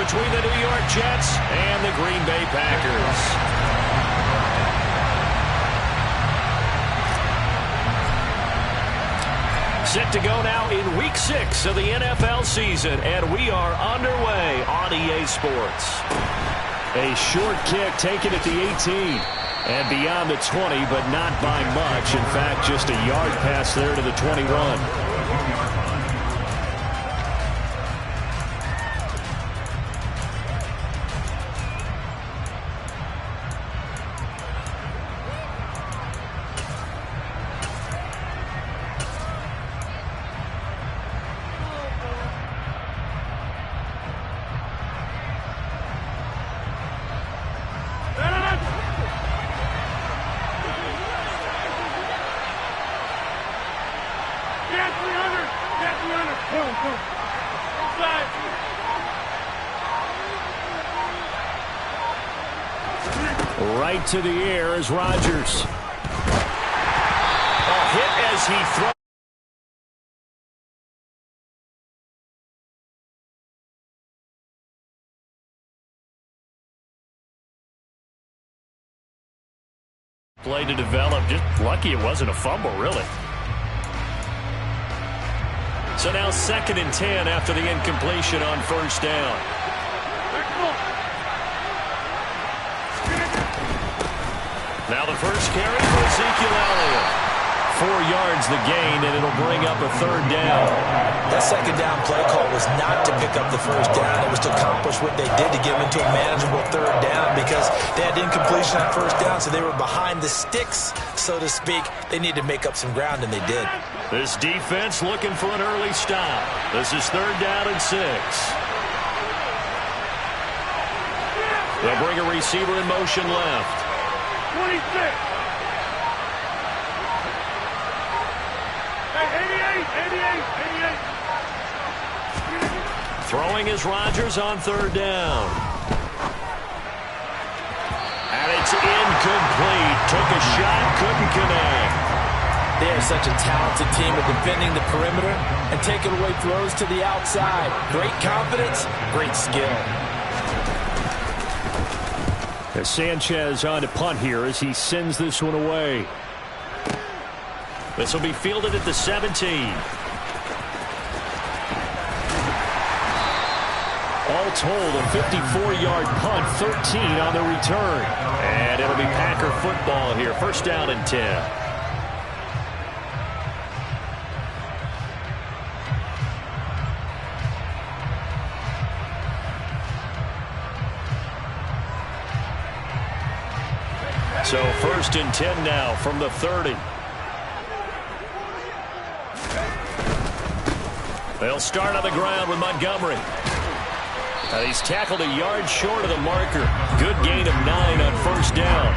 between the New York Jets and the Green Bay Packers. Set to go now in Week 6 of the NFL season, and we are underway on EA Sports. A short kick taken at the 18 and beyond the 20, but not by much. In fact, just a yard pass there to the 21. Right to the air is Rodgers. A hit as he throws. Play to develop. Just lucky it wasn't a fumble, really. So now 2nd and 10 after the incompletion on first down. Now the first carry for Ezekiel Elliott. 4 yards the gain, and it'll bring up a 3rd down. That 2nd down play call was not to pick up the first down. It was to accomplish what they did to get them into a manageable 3rd down because they had incompletion on first down, so they were behind the sticks, so to speak. They needed to make up some ground, and they did. This defense looking for an early stop. This is 3rd down and 6. They'll bring a receiver in motion left. 26. Hey, 88. Throwing is Rodgers on 3rd down. And it's incomplete. Took a shot, couldn't connect. They are such a talented team at defending the perimeter and taking away throws to the outside. Great confidence, great skill. Sanchez on to punt here as he sends this one away. This will be fielded at the 17. All told, a 54-yard punt, 13 on the return. And it'll be Packer football here. 1st down and 10. So 1st and 10 now from the 30. They'll start on the ground with Montgomery. And he's tackled a yard short of the marker. Good gain of 9 on 1st down.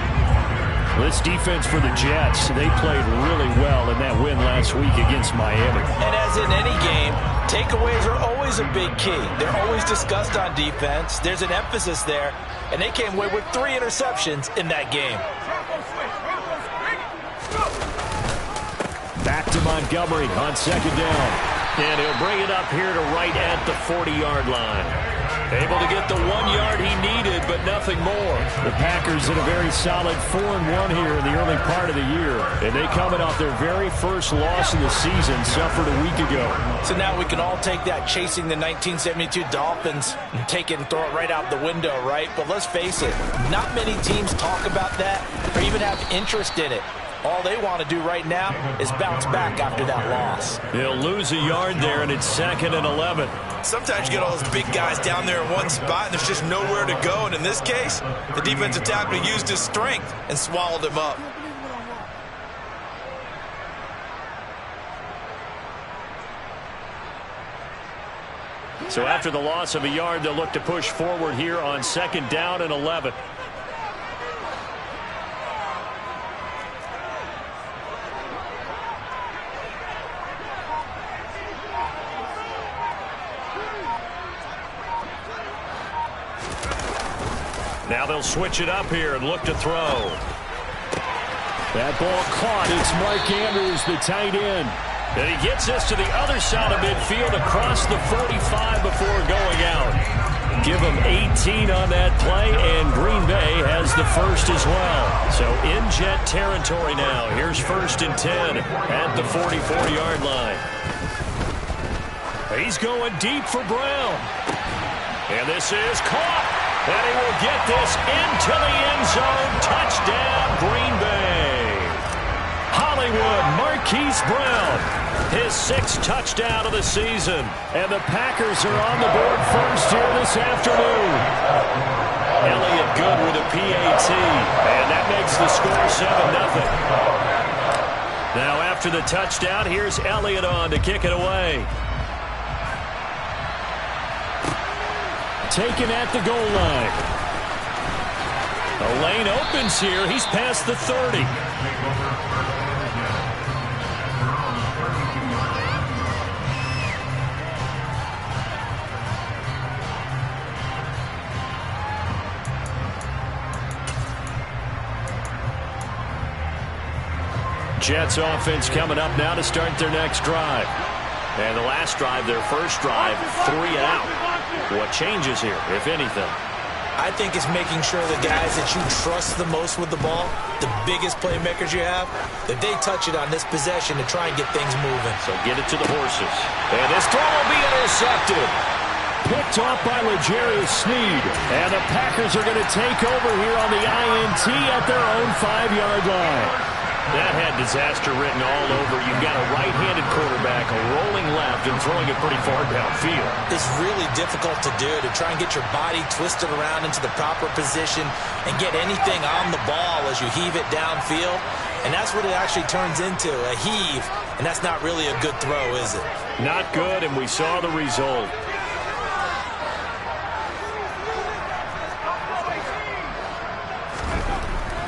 This defense for the Jets, they played really well in that win last week against Miami. And as in any game, takeaways are always a big key. They're always discussed on defense. There's an emphasis there. And they came away with 3 interceptions in that game. Back to Montgomery on 2nd down. And he'll bring it up here to right at the 40-yard line. Able to get the 1 yard he needed, but nothing more. The Packers in a very solid 4-1 here in the early part of the year. And they coming off their very first loss of the season, suffered a week ago. So now we can all take that chasing the 1972 Dolphins and take it and throw it right out the window, right? But let's face it, not many teams talk about that or even have interest in it. All they want to do right now is bounce back after that loss. They'll lose a yard there, and it's 2nd and 11. Sometimes you get all those big guys down there in one spot, and there's just nowhere to go. And in this case, the defensive tackle used his strength and swallowed him up. So after the loss of a yard, they'll look to push forward here on 2nd down and 11. Now they'll switch it up here and look to throw. That ball caught. It's Mark Andrews, the tight end. And he gets this to the other side of midfield across the 45 before going out. Give him 18 on that play, and Green Bay has the first as well. So in Jet territory now. Here's 1st and 10 at the 44-yard line. He's going deep for Brown. And this is caught. And he will get this into the end zone. Touchdown, Green Bay. Hollywood Marquise Brown, his 6th touchdown of the season. And the Packers are on the board first here this afternoon. Elliott good with a PAT. And that makes the score 7-0. Now after the touchdown, here's Elliott on to kick it away. Taken at the goal line. The lane opens here. He's past the 30. Jets offense coming up now to start their next drive. And the last drive, their first drive, 3 and out. What changes here, if anything? I think it's making sure the guys that you trust the most with the ball, the biggest playmakers you have, that they touch it on this possession to try and get things moving. So get it to the horses. And this throw will be intercepted. Picked off by L'Jarius Sneed. And the Packers are going to take over here on the INT at their own 5-yard line. That had disaster written all over. You've got a right-handed quarterback, a rolling left, and throwing it pretty far downfield. It's really difficult to do, to try and get your body twisted around into the proper position and get anything on the ball as you heave it downfield. And that's what it actually turns into, a heave. And that's not really a good throw, is it? Not good, and we saw the result.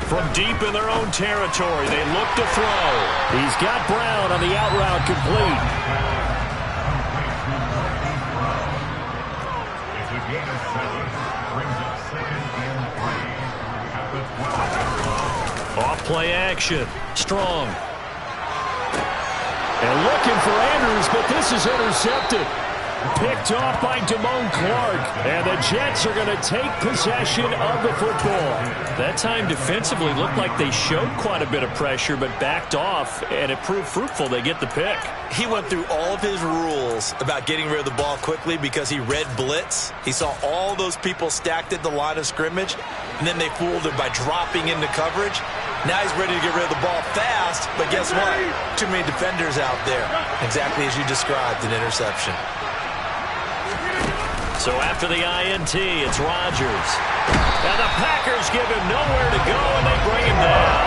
From deep in their own territory, they look to throw. He's got Brown on the out route complete. Off play action. Strong. And looking for Andrews, but this is intercepted. Picked off by Damone Clark. And the Jets are going to take possession of the football. That time defensively looked like they showed quite a bit of pressure, but backed off, and it proved fruitful. They get the pick. He went through all of his rules about getting rid of the ball quickly because he read blitz. He saw all those people stacked at the line of scrimmage, and then they fooled him by dropping into coverage. Now he's ready to get rid of the ball fast, but guess what? Too many defenders out there. Exactly as you described, an interception. So after the INT, it's Rodgers. And the Packers give him nowhere to go, and they bring him down.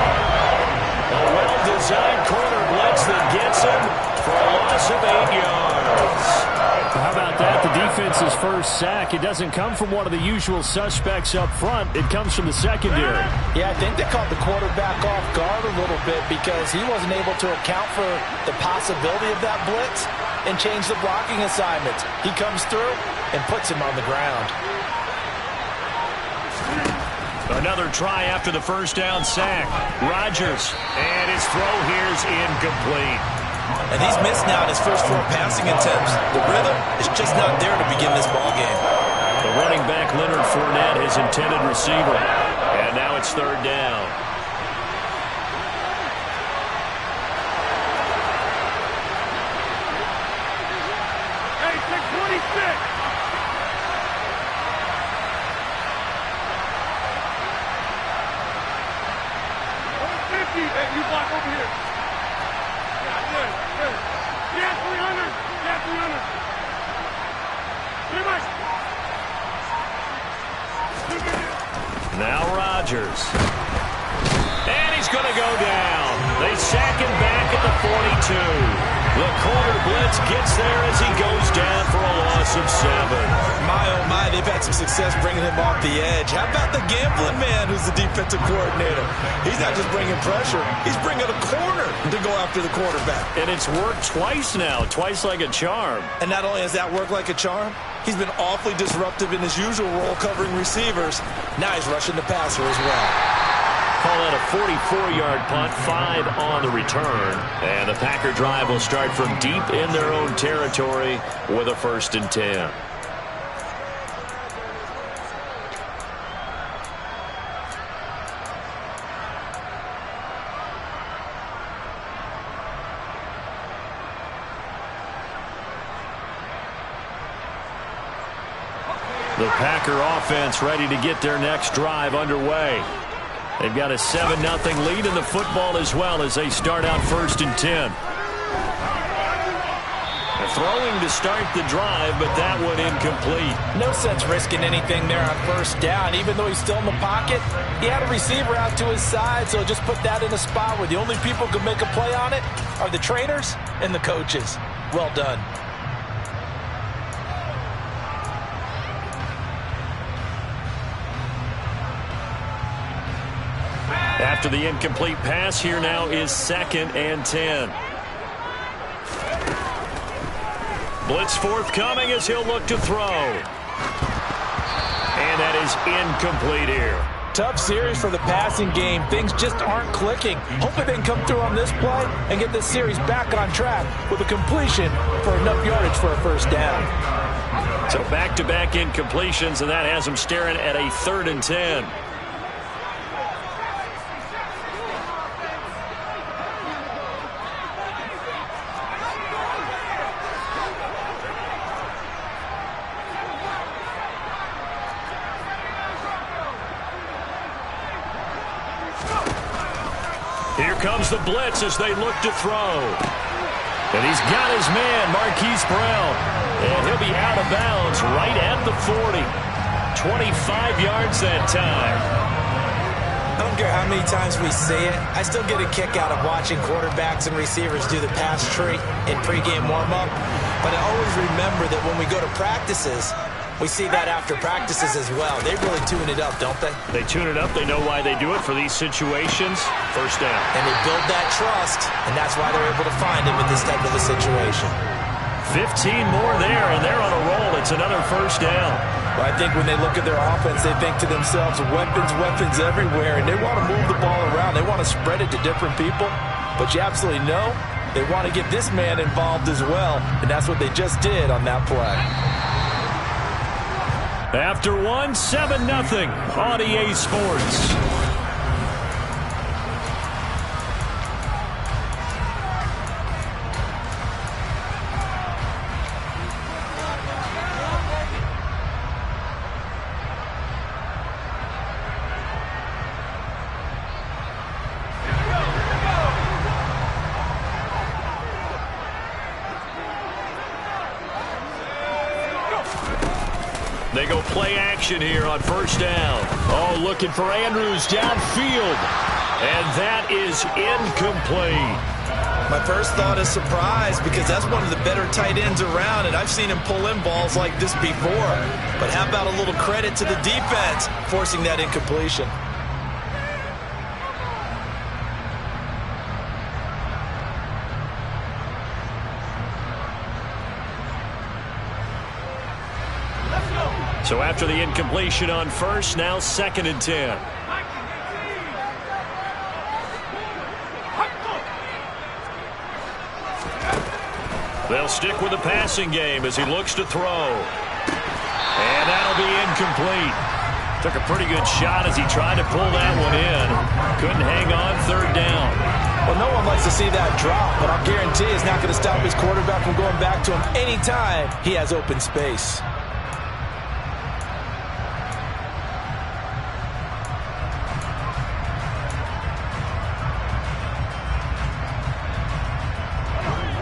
A well-designed corner blitz that gets him for a loss of 8 yards. How about that? The defense's first sack. It doesn't come from one of the usual suspects up front. It comes from the secondary. Yeah, I think they caught the quarterback off guard a little bit because he wasn't able to account for the possibility of that blitz and change the blocking assignments. He comes through and puts him on the ground. Another try after the first down sack. Rodgers, and his throw here is incomplete. And he's missed now in his first 4 passing attempts. The rhythm is just not there to begin this ball game. The running back, Leonard Fournette, his intended receiver. And now it's 3rd down. Hey, 626. Hey, you block over here. Yeah, good, good. Yeah, 300. Yeah, 300. Pretty much. Now Rodgers. And he's going to go down. They sack him back at the 42. The corner blitz gets there as he goes down for a loss of 7. My, oh my, they've had some success bringing him off the edge. How about the gambling man who's the defensive coordinator? He's not just bringing pressure. He's bringing a corner to go after the quarterback. And it's worked twice now, twice like a charm. And not only has that worked like a charm, he's been awfully disruptive in his usual role covering receivers. Now he's rushing the passer as well. Call that a 44-yard punt, 5 on the return. And the Packer drive will start from deep in their own territory with a 1st and 10. The Packer offense ready to get their next drive underway. They've got a 7-0 lead in the football as well as they start out 1st and 10. They're throwing to start the drive, but that one incomplete. No sense risking anything there on 1st down. Even though he's still in the pocket, he had a receiver out to his side, so just put that in a spot where the only people who can make a play on it are the trainers and the coaches. Well done. After the incomplete pass, here now is 2nd and 10. Blitz forthcoming as he'll look to throw. And that is incomplete here. Tough series for the passing game. Things just aren't clicking. Hopefully they can come through on this play and get this series back on track with a completion for enough yardage for a 1st down. So back-to-back incompletions, and that has them staring at a 3rd and 10. Here comes the blitz as they look to throw. And he's got his man, Marquise Brown. And he'll be out of bounds right at the 40. 25 yards that time. I don't care how many times we see it. I still get a kick out of watching quarterbacks and receivers do the pass tree in pregame warm-up. But I always remember that when we go to practices, we see that after practices as well. They really tune it up, don't they? They tune it up. They know why they do it for these situations. 1st down. And they build that trust, and that's why they're able to find him in this type of a situation. 15 more there, and they're on a roll. It's another 1st down. Well, I think when they look at their offense, they think to themselves, weapons, weapons everywhere, and they want to move the ball around. They want to spread it to different people, but you absolutely know they want to get this man involved as well, and that's what they just did on that play. After one, 7-0 on EA Sports. They go play action here on 1st down. Oh, looking for Andrews downfield. And that is incomplete. My first thought is surprise because that's one of the better tight ends around, and I've seen him pull in balls like this before. But how about a little credit to the defense forcing that incompletion? So after the incompletion on 1st, now 2nd and 10. They'll stick with the passing game as he looks to throw. And that'll be incomplete. Took a pretty good shot as he tried to pull that one in. Couldn't hang on 3rd down. Well, no one likes to see that drop, but I'll guarantee it's not going to stop his quarterback from going back to him anytime he has open space.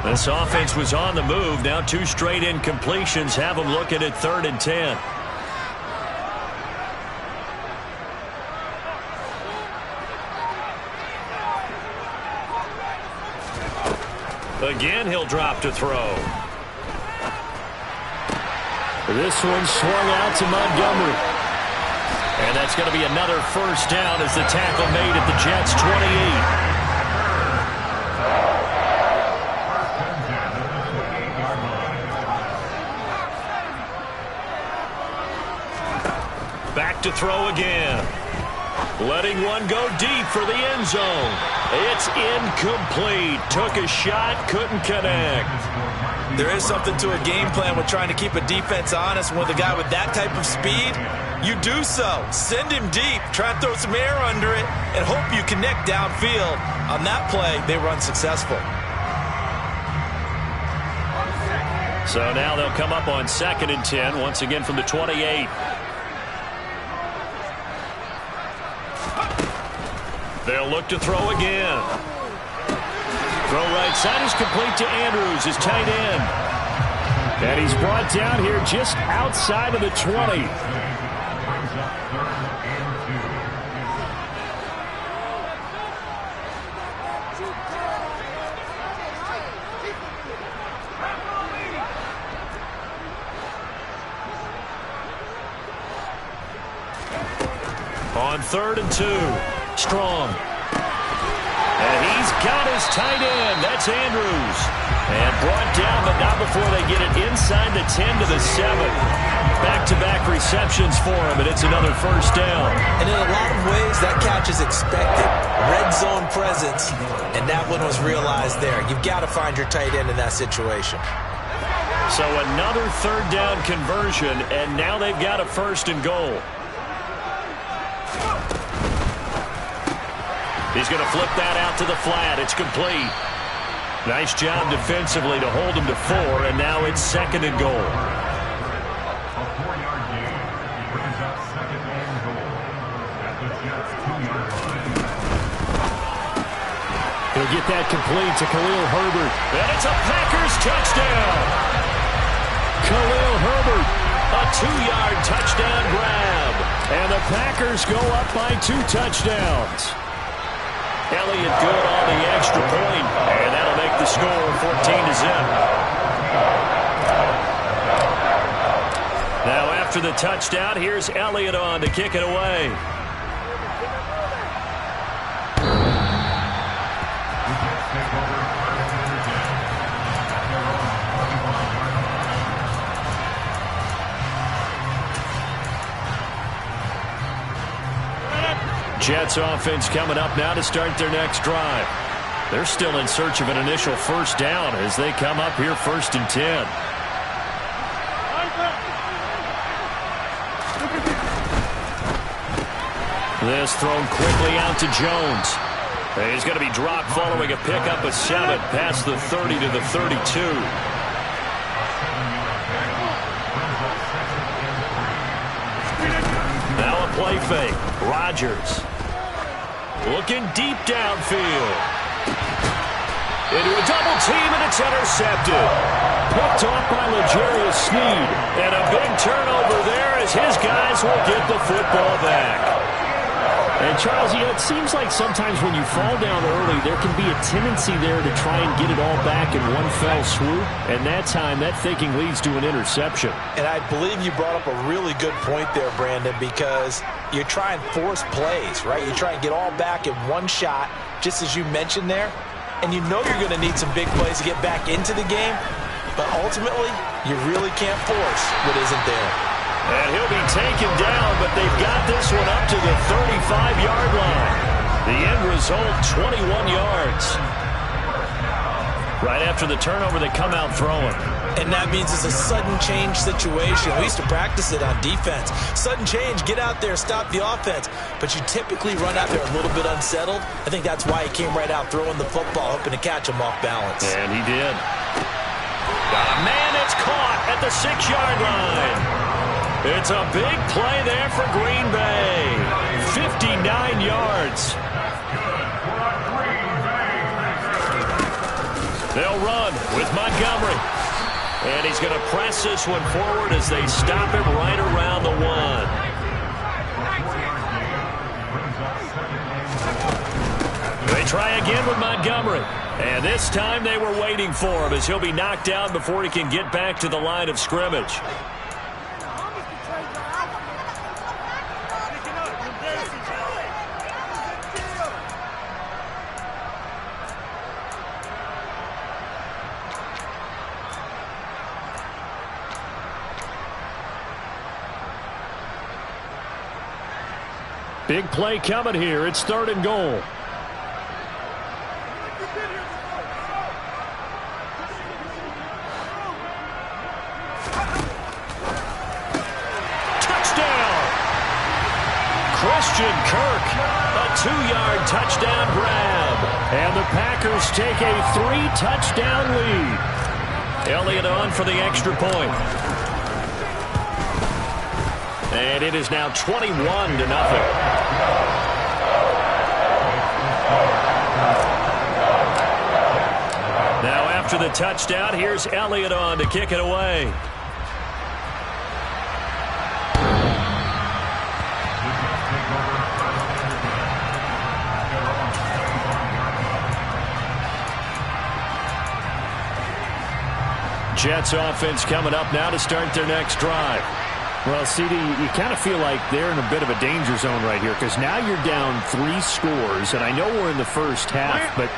This offense was on the move. Now 2 straight incompletions have them looking at 3rd and 10. Again, he'll drop to throw. This one swung out to Montgomery. And that's going to be another 1st down as the tackle made at the Jets' 28. Back to throw again. Letting one go deep for the end zone. It's incomplete. Took a shot, couldn't connect. There is something to a game plan with trying to keep a defense honest. With a guy with that type of speed, you do so. Send him deep. Try and throw some air under it and hope you connect downfield. On that play, they were unsuccessful. So now they'll come up on 2nd and 10, once again from the 28. They'll look to throw again. Throw right side is complete to Andrews, his tight end. And he's brought down here just outside of the 20. On 3rd and 2, Strong. And he's got his tight end. That's Andrews. And brought down, but not before they get it inside the 10 to the 7. Back-to-back receptions for him, and it's another first down. And in a lot of ways, that catch is expected. Red zone presence, and that one was realized there. You've got to find your tight end in that situation. So another 3rd down conversion, and now they've got a 1st and goal. He's going to flip that out to the flat. It's complete. Nice job defensively to hold him to 4, and now it's 2nd and goal. A 4-yard gain brings up 2nd and goal at the Jets' 2-yard line. He'll get that complete to Khalil Herbert. And it's a Packers touchdown. Khalil Herbert, a 2-yard touchdown grab. And the Packers go up by 2 touchdowns. Elliott good on the extra point, and that'll make the score 14-0. Now after the touchdown, here's Elliott on to kick it away. Jets offense coming up now to start their next drive. They're still in search of an initial first down as they come up here 1st and 10. This thrown quickly out to Jones. He's going to be dropped following a pickup of 7 past the 30 to the 32. Now a play fake. Rodgers. Looking deep downfield. Into a double team, and it's intercepted. Picked off by L'Jarius Sneed. And a big turnover there as his guys will get the football back. And, Charles, you know, it seems like sometimes when you fall down early, there can be a tendency there to try and get it all back in one fell swoop. And that time, that thinking leads to an interception. And I believe you brought up a really good point there, Brandon, because you try and force plays, right? You try and get all back in one shot, just as you mentioned there. And you know you're going to need some big plays to get back into the game. But ultimately, you really can't force what isn't there. And he'll be taken down, but they've got this one up to the 35-yard line. The end result, 21 yards. Right after the turnover, they come out throwing. And that means it's a sudden change situation. We used to practice it on defense. Sudden change, get out there, stop the offense. But you typically run out there a little bit unsettled. I think that's why he came right out throwing the football, hoping to catch him off balance. And he did. Got a man that's caught at the 6-yard line. It's a big play there for Green Bay. 59 yards. They'll run with Montgomery. And he's going to press this one forward as they stop him right around the 1. They try again with Montgomery. And this time they were waiting for him as he'll be knocked down before he can get back to the line of scrimmage. Big play coming here. It's 3rd and goal. Touchdown! Christian Kirk, a 2-yard touchdown grab. And the Packers take a 3-touchdown lead. Elliott on for the extra point. And it is now 21-0. Now after the touchdown, here's Elliott on to kick it away. Jets offense coming up now to start their next drive. Well, CD, you kind of feel like they're in a bit of a danger zone right here because now you're down 3 scores, and I know we're in the first half, but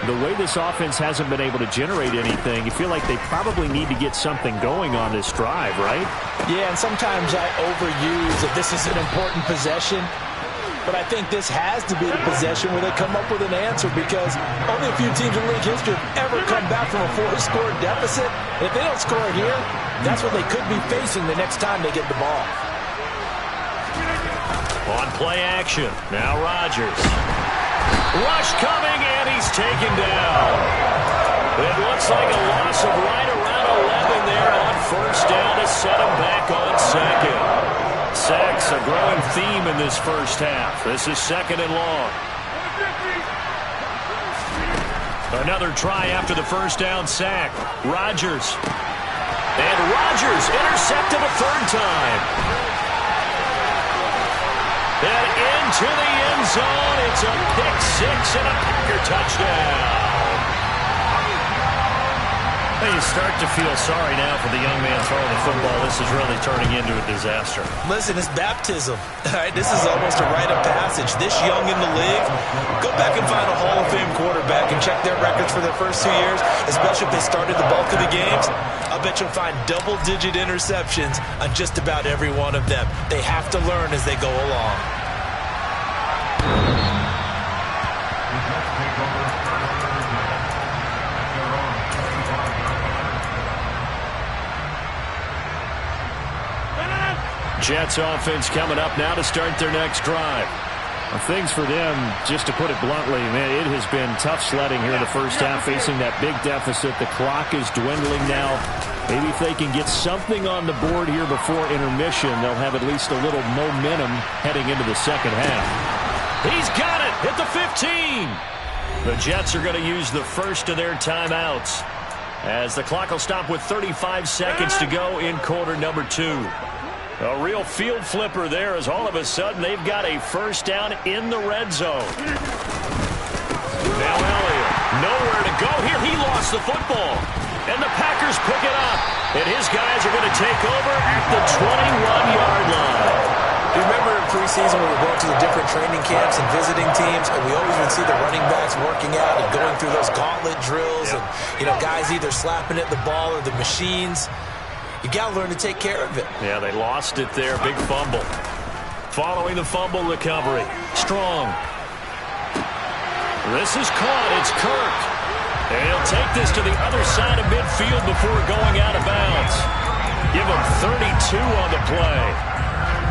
the way this offense hasn't been able to generate anything, you feel like they probably need to get something going on this drive, right? Yeah, and sometimes I overuse that this is an important possession. But I think this has to be the possession where they come up with an answer because only a few teams in league history have ever come back from a 4-score deficit. And if they don't score here, that's what they could be facing the next time they get the ball. On play action, now Rodgers. Rush coming, and he's taken down. It looks like a loss of right around 11 there on first down to set him back on second. Sacks, a growing theme in this first half. This is second and long. Another try after the first down sack. Rodgers. And Rodgers intercepted a third time. And into the end zone. It's a pick six and a Packer touchdown. You start to feel sorry now for the young man throwing the football. This is really turning into a disaster. Listen, it's baptism. All right, this is almost a rite of passage. This young in the league, go back and find a Hall of Fame quarterback and check their records for their first 2 years, especially if they started the bulk of the games. I bet you'll find double-digit interceptions on just about every one of them. They have to learn as they go along. Jets offense coming up now to start their next drive. Well, things for them, just to put it bluntly, man, it has been tough sledding here in the first half, facing that big deficit. The clock is dwindling now. Maybe if they can get something on the board here before intermission, they'll have at least a little momentum heading into the second half. He's got it at the 15. The Jets are going to use the first of their timeouts as the clock will stop with 35 seconds to go in quarter number 2. A real field flipper there as all of a sudden they've got a first down in the red zone. Now Elliott, nowhere to go here. He lost the football. And the Packers pick it up. And his guys are going to take over at the 21-yard line. You remember in preseason when we were going to the different training camps and visiting teams, and we always would see the running backs working out and going through those gauntlet drills, and guys either slapping at the ball or the machines. You got to learn to take care of it. Yeah, they lost it there. Big fumble. Following the fumble recovery. Strong. This is caught. It's Kirk. And he'll take this to the other side of midfield before going out of bounds. Give him 32 on the play.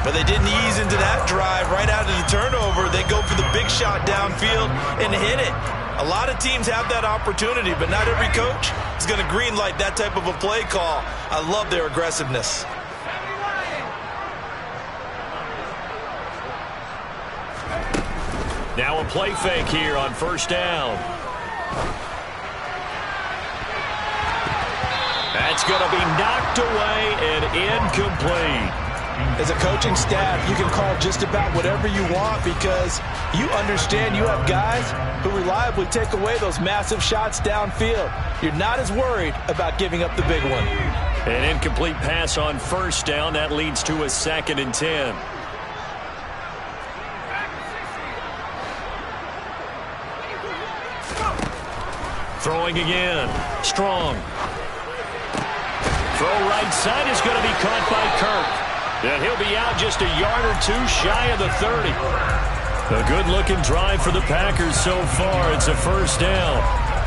But they didn't ease into that drive right out of the turnover. They go for the big shot downfield and hit it. A lot of teams have that opportunity, but not every coach is going to greenlight that type of a play call. I love their aggressiveness. Now a play fake here on first down. That's going to be knocked away and incomplete. As a coaching staff, you can call just about whatever you want because you understand you have guys who reliably take away those massive shots downfield. You're not as worried about giving up the big one. An incomplete pass on first down. That leads to a 2nd and 10. Throwing again. Strong. Throw right side is going to be caught by Kirk. And he'll be out just a yard or two shy of the 30. A good-looking drive for the Packers so far. It's a first down.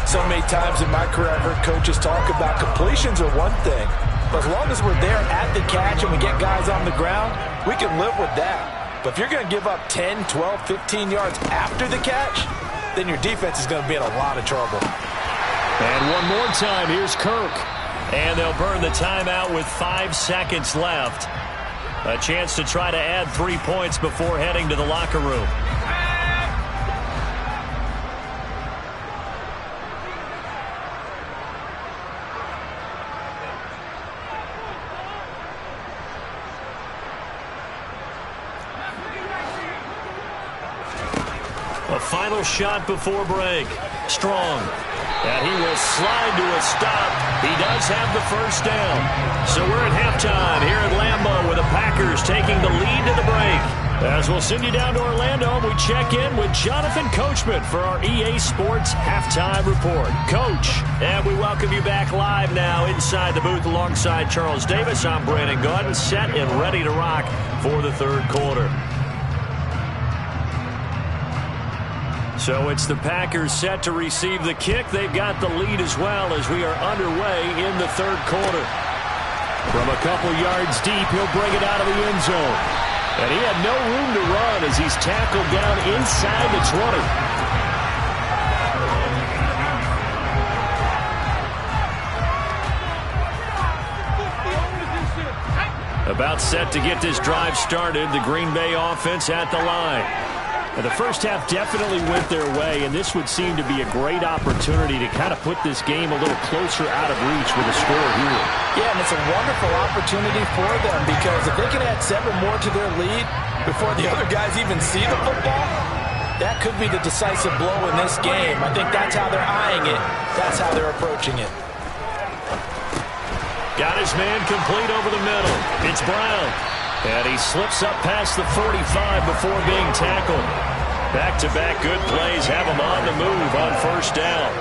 So many times in my career I've heard coaches talk about completions are one thing. But as long as we're there at the catch and we get guys on the ground, we can live with that. But if you're going to give up 10, 12, 15 yards after the catch, then your defense is going to be in a lot of trouble. And one more time, here's Kirk. And they'll burn the timeout with 5 seconds left. A chance to try to add 3 points before heading to the locker room. A final shot before break. Strong. And he will slide to a stop. He does have the first down. So we're at halftime here at Lambeau with the Packers taking the lead to the break. As we'll send you down to Orlando, we check in with Jonathan Coachman for our EA Sports Halftime Report. Coach, and we welcome you back live now inside the booth alongside Charles Davis. I'm Brandon Gaudin, set and ready to rock for the third quarter. So it's the Packers set to receive the kick. They've got the lead as well as we are underway in the third quarter. From a couple yards deep, he'll bring it out of the end zone. And he had no room to run as he's tackled down inside the 20. About set to get this drive started. The Green Bay offense at the line. And the first half definitely went their way, and this would seem to be a great opportunity to kind of put this game a little closer out of reach with a score here. Yeah, and it's a wonderful opportunity for them because if they can add 7 more to their lead before the other guys even see the football, that could be the decisive blow in this game. I think that's how they're eyeing it. That's how they're approaching it. Got his man complete over the middle. It's Brown. And he slips up past the 45 before being tackled. Back-to-back good plays have him on the move on first down.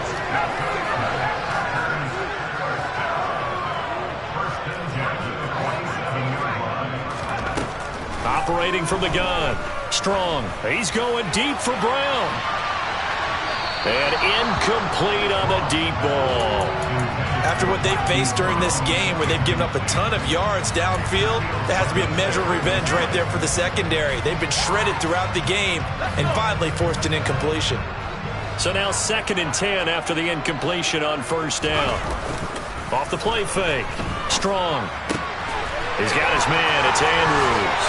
Operating from the gun. Strong. He's going deep for Brown. And incomplete on the deep ball. After what they faced during this game where they've given up a ton of yards downfield, there has to be a measure of revenge right there for the secondary. They've been shredded throughout the game and finally forced an incompletion. So now 2nd and 10 after the incompletion on first down. Off the play fake. Strong. He's got his man. It's Andrews.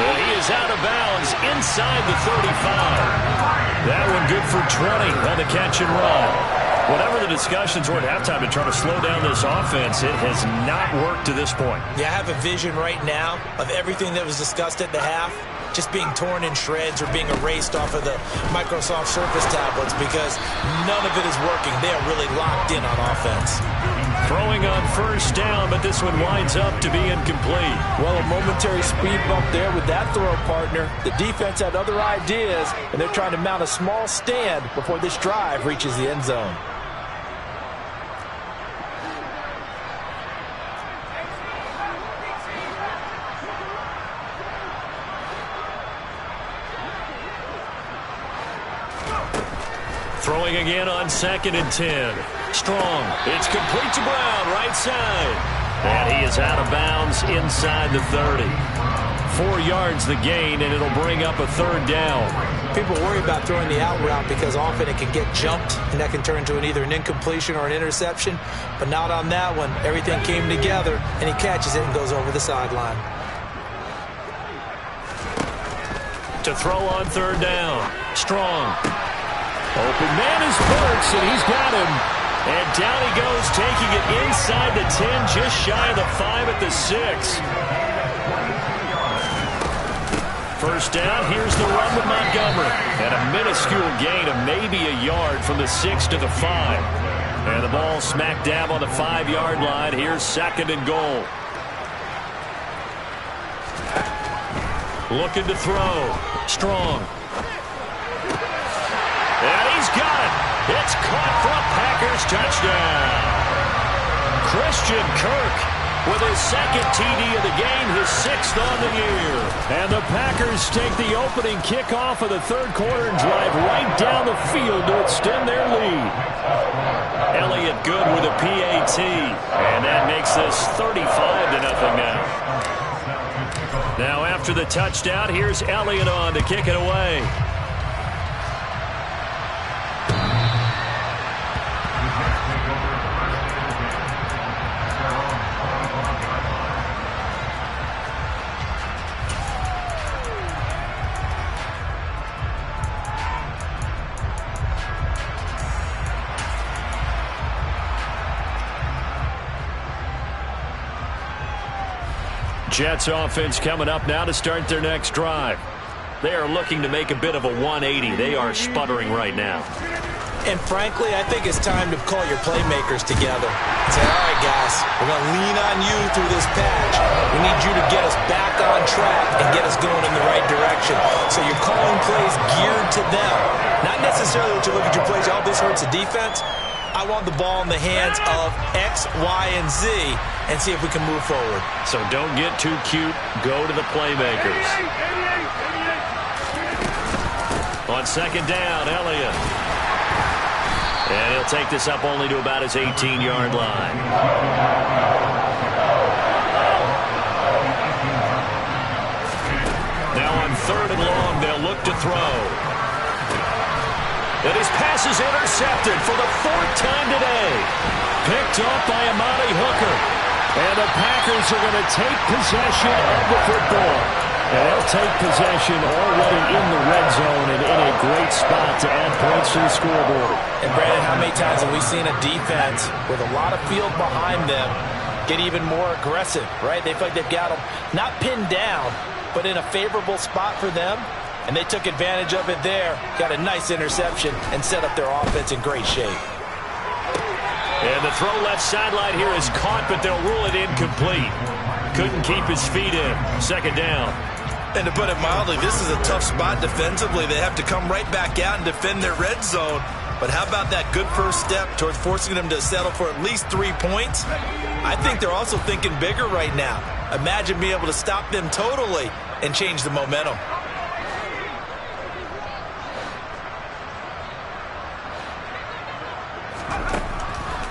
And he is out of bounds inside the 35. That one good for 20 on the catch and run. Whatever the discussions were at halftime to try to slow down this offense, it has not worked to this point. Yeah, I have a vision right now of everything that was discussed at the half just being torn in shreds or being erased off of the Microsoft Surface tablets because none of it is working. They are really locked in on offense. Throwing on first down, but this one winds up to be incomplete. Well, a momentary speed bump there with that throw partner. The defense had other ideas, and they're trying to mount a small stand before this drive reaches the end zone. Throwing again on 2nd and 10. Strong. It's complete to Brown, right side. And he is out of bounds inside the 30. 4 yards the gain, and it'll bring up a third down. People worry about throwing the out route because often it can get jumped, and that can turn into either an incompletion or an interception. But not on that one. Everything came together, and he catches it and goes over the sideline. To throw on third down. Strong. Open man is Burks, and he's got him. And down he goes, taking it inside the 10, just shy of the 5 at the 6. First down, here's the run with Montgomery. And a minuscule gain of maybe a yard from the 6 to the 5. And the ball smack dab on the 5-yard line. Here's 2nd and goal. Looking to throw. Strong. And he's got it. It's caught for a Packers touchdown. Christian Kirk with his 2nd TD of the game, his 6th on the year. And the Packers take the opening kickoff of the third quarter and drive right down the field to extend their lead. Elliott good with a PAT. And that makes this 35-0 now. Now after the touchdown, here's Elliott on to kick it away. Jets offense coming up now to start their next drive. They are looking to make a bit of a 180. They are sputtering right now. And frankly, I think it's time to call your playmakers together. Say, all right, guys, we're going to lean on you through this patch. We need you to get us back on track and get us going in the right direction. So you're calling plays geared to them. Not necessarily what you look at your plays, oh, this hurts the defense. I want the ball in the hands of X, Y, and Z and see if we can move forward. So don't get too cute. Go to the playmakers. On second down, Elliott. And he'll take this up only to about his 18-yard line. Now on third and long, they'll look to throw. And his pass is intercepted for the fourth time today. Picked up by Amani Hooker. And the Packers are going to take possession of the football. And they'll take possession already in the red zone and in a great spot to add points to the scoreboard. And Brandon, how many times have we seen a defense with a lot of field behind them get even more aggressive, right? They feel like they've got them not pinned down, but in a favorable spot for them. And they took advantage of it there, got a nice interception, and set up their offense in great shape. And the throw left sideline here is caught, but they'll rule it incomplete. Couldn't keep his feet in. Second down. And to put it mildly, this is a tough spot defensively. They have to come right back out and defend their red zone. But how about that good first step towards forcing them to settle for at least 3 points? I think they're also thinking bigger right now. Imagine being able to stop them totally and change the momentum.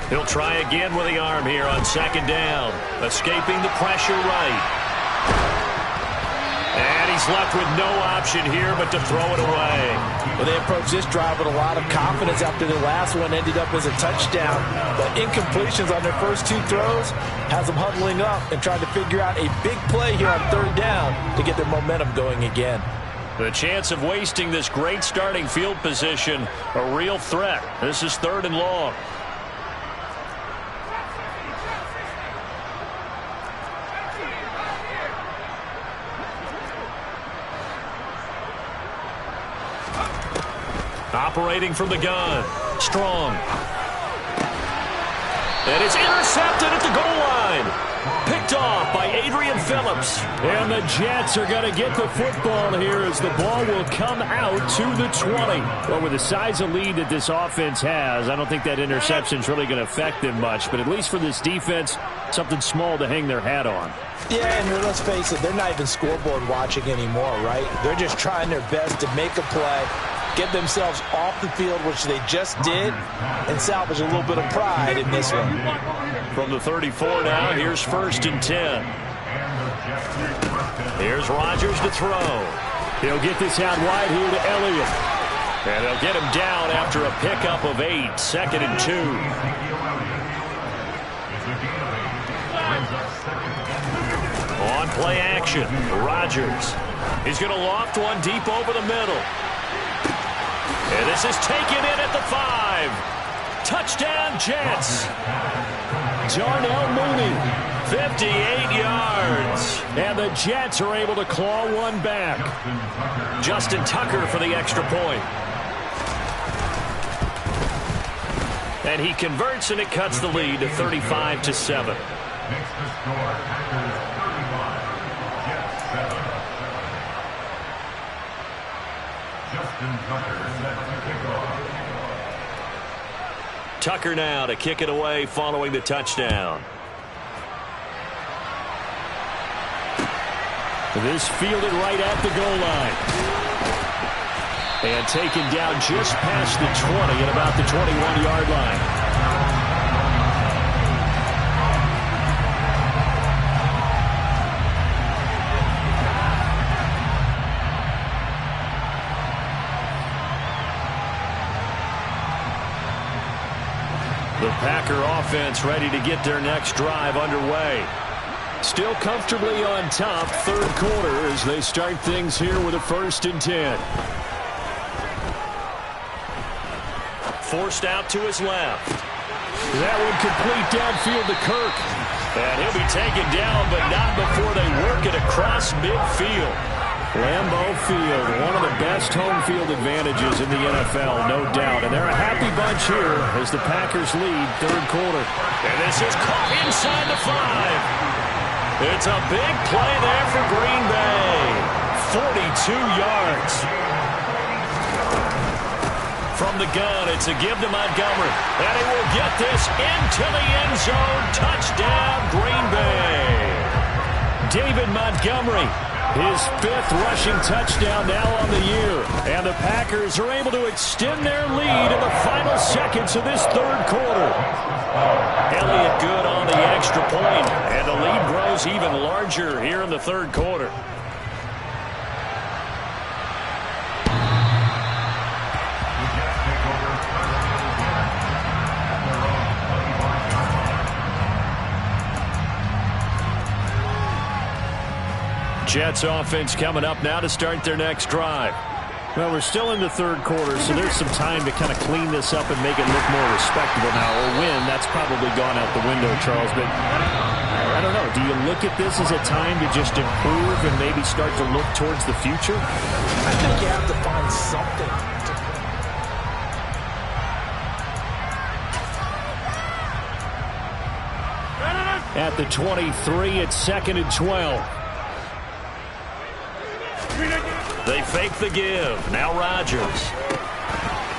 He'll try again with the arm here on second down. Escaping the pressure right. And he's left with no option here but to throw it away. Well, they approached this drive with a lot of confidence after the last one ended up as a touchdown. But incompletions on their first 2 throws has them huddling up and trying to figure out a big play here on third down to get their momentum going again. The chance of wasting this great starting field position, a real threat. This is third and long. Operating from the gun. Strong. And it's intercepted at the goal line. Picked off by Adrian Phillips. And the Jets are going to get the football here as the ball will come out to the 20. Well, with the size of lead that this offense has, I don't think that interception is really going to affect them much. But at least for this defense, something small to hang their hat on. Yeah, and let's face it, they're not even scoreboard watching anymore, right? They're just trying their best to make a play, get themselves off the field, which they just did, and salvage a little bit of pride in this one. From the 34 now, here's first and 10. Here's Rodgers to throw. He'll get this out wide here to Elliott. And they'll get him down after a pickup of 8, second and 2. On play action, Rodgers. He's going to loft one deep over the middle. And this is taken in at the 5. Touchdown, Jets. Darnell Mooney. 58 yards. And the Jets are able to claw one back. Justin Tucker for the extra point. And he converts, and it cuts the lead to 35-7. Makes the score Packers 35, Jets 7. Justin Tucker set to kick off. Tucker now to kick it away following the touchdown. This fielded right at the goal line. And taken down just past the 20 at about the 21-yard line. The Packer offense ready to get their next drive underway. Still comfortably on top, third quarter, as they start things here with a first and 10. Forced out to his left. That one complete downfield to Kirk. And he'll be taken down, but not before they work it across midfield. Lambeau Field, one of the best home field advantages in the NFL, no doubt. And they're a happy bunch here as the Packers lead third quarter. And this is caught inside the 5. It's a big play there for Green Bay. 42 yards. From the gun, it's a give to Montgomery. And he will get this into the end zone. Touchdown, Green Bay. David Montgomery, his 5th rushing touchdown now on the year. And the Packers are able to extend their lead in the final seconds of this third quarter. Elliott good on the extra point, and the lead grows even larger here in the third quarter. Jets offense coming up now to start their next drive. Well, we're still in the third quarter, so there's some time to kind of clean this up and make it look more respectable now. Or win, that's probably gone out the window, Charles. But I don't know. Do you look at this as a time to just improve and maybe start to look towards the future? I think you have to find something. At the 23, it's 2nd and 12. They fake the give. Now Rodgers.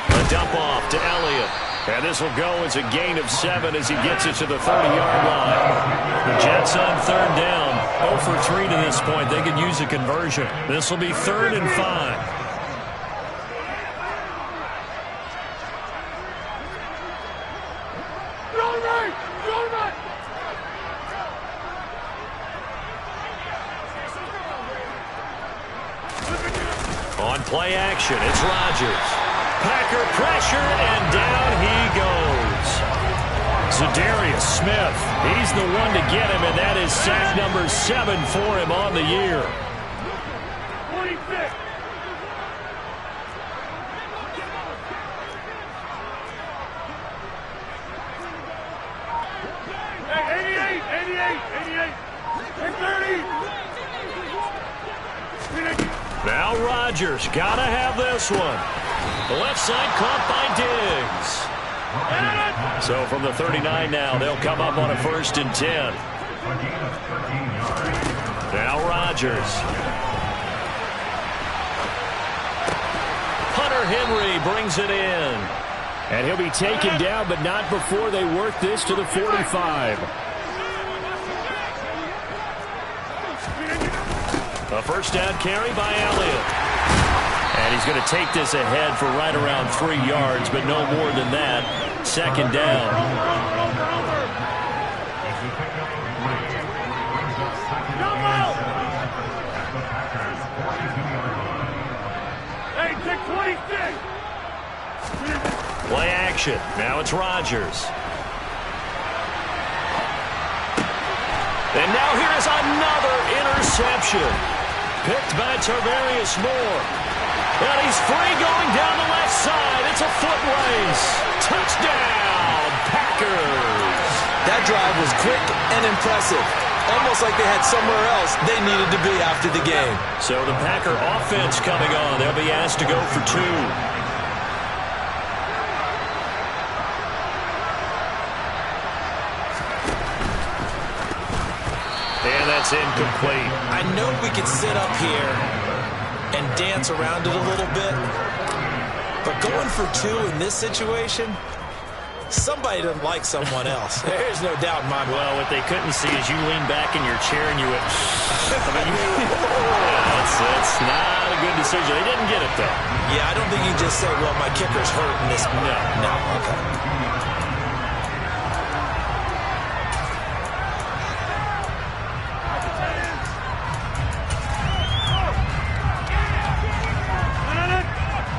A dump off to Elliott. And this will go as a gain of 7 as he gets it to the 30-yard line. The Jets on third down. 0 for 3 to this point. They could use a conversion. This will be 3rd and 5. On play action, it's Rodgers. Packer pressure, and down he goes. Za'Darius Smith, he's the one to get him, and that is sack number 7 for him on the year. 26. Hey, 88. Hey, 30. Now Rodgers, gotta have this one. The left side caught by Diggs. So from the 39 now, they'll come up on a 1st and 10. Now Rodgers. Hunter Henry brings it in. And he'll be taken down, but not before they work this to the 45. A first down carry by Elliott. And he's going to take this ahead for right around 3 yards, but no more than that. 2nd down. Hey, take 26. Play action. Now it's Rodgers. And now here's another interception. Picked by Tarvarius Moore. And he's free going down the left side. It's a foot race. Touchdown, Packers. That drive was quick and impressive. Almost like they had somewhere else they needed to be after the game. So the Packer offense coming on. They'll be asked to go for 2. And that's incomplete. I know we could sit up here and dance around it a little bit, but going for 2 in this situation, somebody doesn't like someone else. There's no doubt in my mind. Well, what they couldn't see is you leaned back in your chair and you went, that's not a good decision. They didn't get it, though. Yeah, I don't think you just say, well, my kicker's hurt in this. No, okay.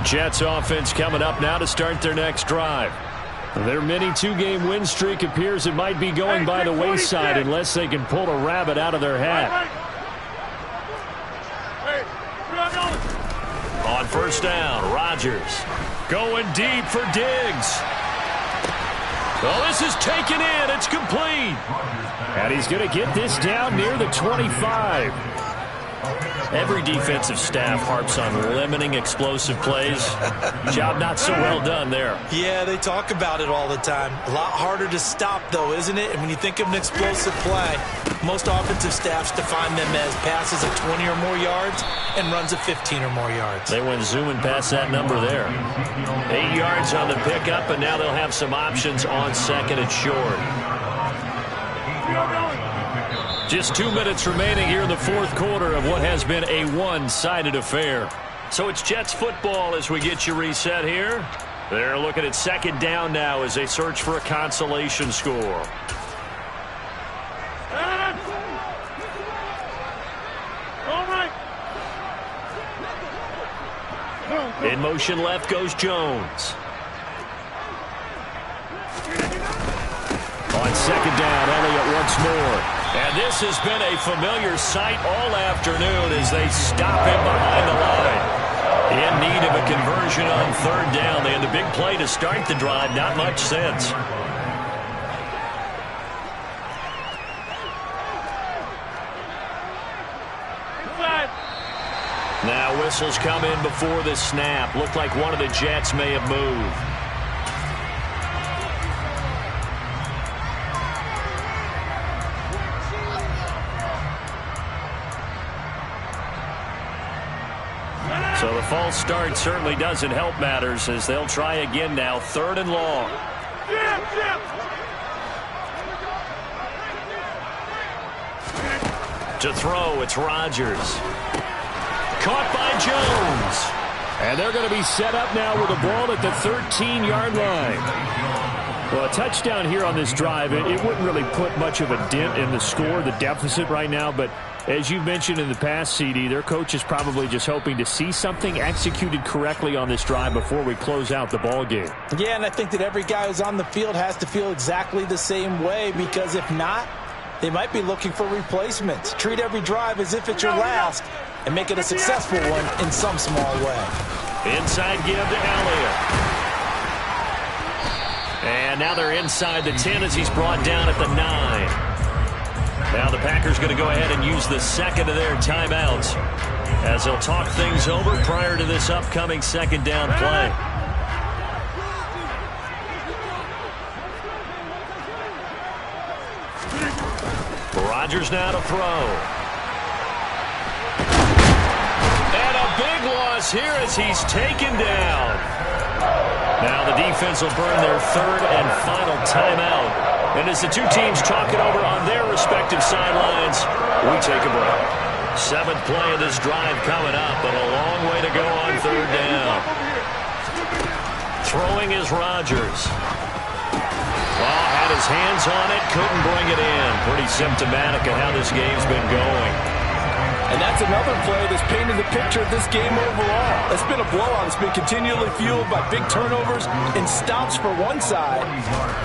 Jets offense coming up now to start their next drive. Their mini 2-game win streak appears it might be going by the wayside unless they can pull a rabbit out of their hat. On first down, Rodgers going deep for Diggs. Well, this is taken in. It's complete. And he's going to get this down near the 25. Every defensive staff harps on limiting explosive plays. Job not so well done there. Yeah, they talk about it all the time. A lot harder to stop, though, isn't it? And when you think of an explosive play, most offensive staffs define them as passes of 20 or more yards and runs of 15 or more yards. They went zooming past that number there. 8 yards on the pickup, and now they'll have some options on second and short. Just 2 minutes remaining here in the fourth quarter of what has been a one-sided affair. So it's Jets football as we get you reset here. They're looking at second down now as they search for a consolation score. In motion left goes Jones. On second down, Elliott once more. And this has been a familiar sight all afternoon as they stop him behind the line. In need of a conversion on third down. They had the big play to start the drive. Not much sense. Now whistles come in before the snap. Looked like one of the Jets may have moved. So the false start certainly doesn't help matters as they'll try again now. Third and long. To throw, it's Rodgers. Caught by Jones. And they're going to be set up now with the ball at the 13-yard line. Well, a touchdown here on this drive, it wouldn't really put much of a dent in the score, the deficit right now, but as you've mentioned in the past, CD, their coach is probably just hoping to see something executed correctly on this drive before we close out the ball game. Yeah, and I think that every guy who's on the field has to feel exactly the same way, because if not, they might be looking for replacements. Treat every drive as if it's your last and make it a successful one in some small way. Inside give to Elliott. And now they're inside the 10 as he's brought down at the 9. Now the Packers going to go ahead and use the second of their timeouts as they'll talk things over prior to this upcoming second down play. Rodgers now to throw. And a big loss here as he's taken down. Now the defense will burn their third and final timeout. And as the two teams talk it over on their respective sidelines, we take a break. Seventh play of this drive coming up, but a long way to go on third down. Throwing is Rodgers. Well, had his hands on it, couldn't bring it in. Pretty symptomatic of how this game's been going. And that's another play that's painted the picture of this game overall. It's been a blowout. It's been continually fueled by big turnovers and stops for one side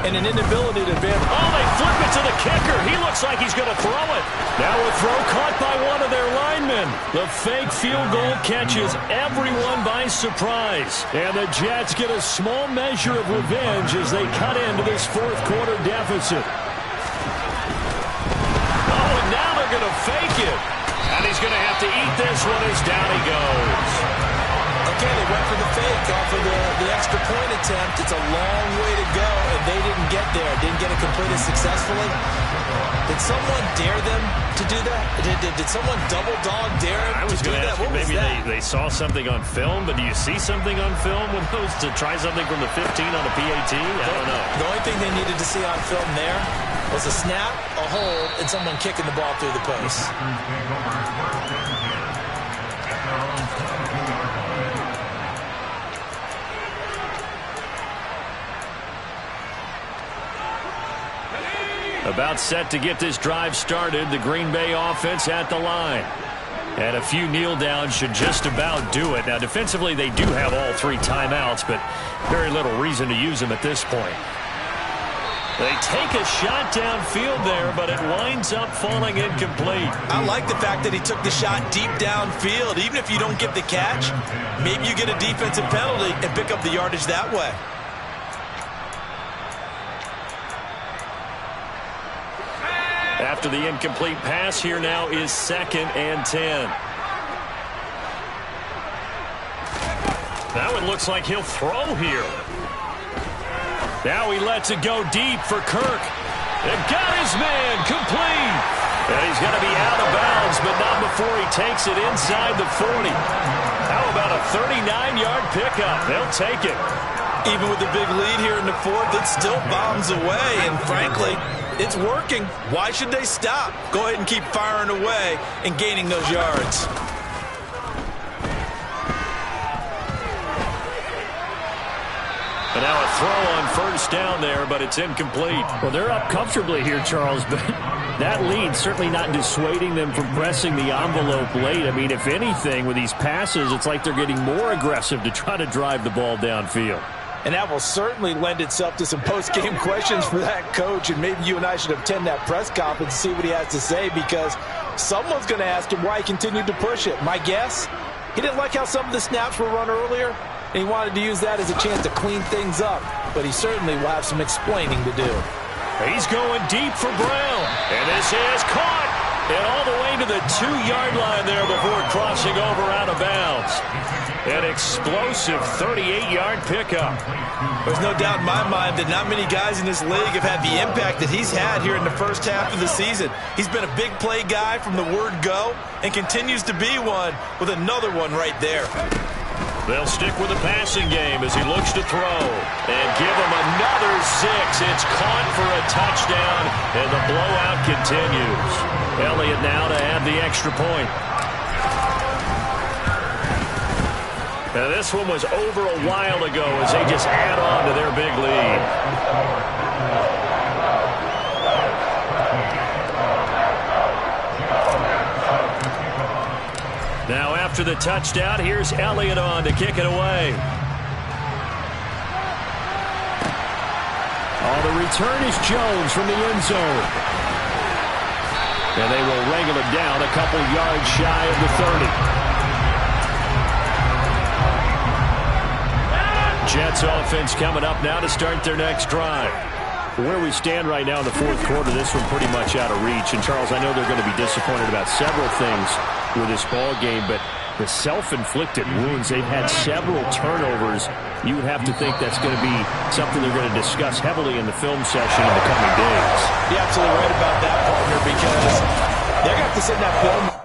and an inability to advance. Oh, they flip it to the kicker. He looks like he's going to throw it. Now a throw caught by one of their linemen. The fake field goal catches everyone by surprise. And the Jets get a small measure of revenge as they cut into this fourth quarter deficit. Oh, and now they're going to fake it. And he's going to have to eat this one as down he goes. Okay, they went for the fake off of the extra point attempt. It's a long way to go, and they didn't get there. Didn't get it completed successfully. Did someone dare them to do that? Did someone double dog dare them to do that? What was maybe that? They saw something on film, but do you see something on film with those to try something from the 15 on a PAT? I don't know. The only thing they needed to see on film there was a snap, a hold, and someone kicking the ball through the post. About set to get this drive started, the Green Bay offense at the line. And a few kneel downs should just about do it. Now, defensively, they do have all three timeouts, but very little reason to use them at this point. They take a shot downfield there, but it winds up falling incomplete. I like the fact that he took the shot deep downfield. Even if you don't get the catch, maybe you get a defensive penalty and pick up the yardage that way. after the incomplete pass. Here now is 2nd and 10. Now it looks like he'll throw here. Now he lets it go deep for Kirk. And got his man complete. And he's going to be out of bounds, but not before he takes it inside the 40. How about a 39-yard pickup? They'll take it. Even with the big lead here in the 4th, it still bombs away. And frankly, it's working. Why should they stop? Go ahead and keep firing away and gaining those yards. And now a throw on 1st down there, but it's incomplete. Well, they're up comfortably here, Charles, but that lead certainly not dissuading them from pressing the envelope late. I mean, if anything, with these passes, it's like they're getting more aggressive to try to drive the ball downfield. And that will certainly lend itself to some post-game questions for that coach, and maybe you and I should attend that press conference and see what he has to say, because someone's going to ask him why he continued to push it. My guess, he didn't like how some of the snaps were run earlier, and he wanted to use that as a chance to clean things up. But he certainly will have some explaining to do. He's going deep for Brown. And this is caught. And all the way to the 2-yard line there before crossing over out of bounds. An explosive 38-yard pickup. There's no doubt in my mind that not many guys in this league have had the impact that he's had here in the first half of the season. He's been a big play guy from the word go and continues to be one with another one right there. They'll stick with the passing game as he looks to throw. And give him another 6. It's caught for a touchdown, and the blowout continues. Elliott now to add the extra point. Now this one was over a while ago as they just add on to their big lead. Now after the touchdown, here's Elliott on to kick it away. Oh, the return is Jones from the end zone. And they will wrangle him down a couple yards shy of the 30. Jets offense coming up now to start their next drive. Where we stand right now in the 4th quarter, this one pretty much out of reach. And, Charles, I know they're going to be disappointed about several things with this ball game, but the self-inflicted wounds, they've had several turnovers. You would have to think that's going to be something they're going to discuss heavily in the film session in the coming days. You're absolutely right about that, partner, because they're going to have to sit in that film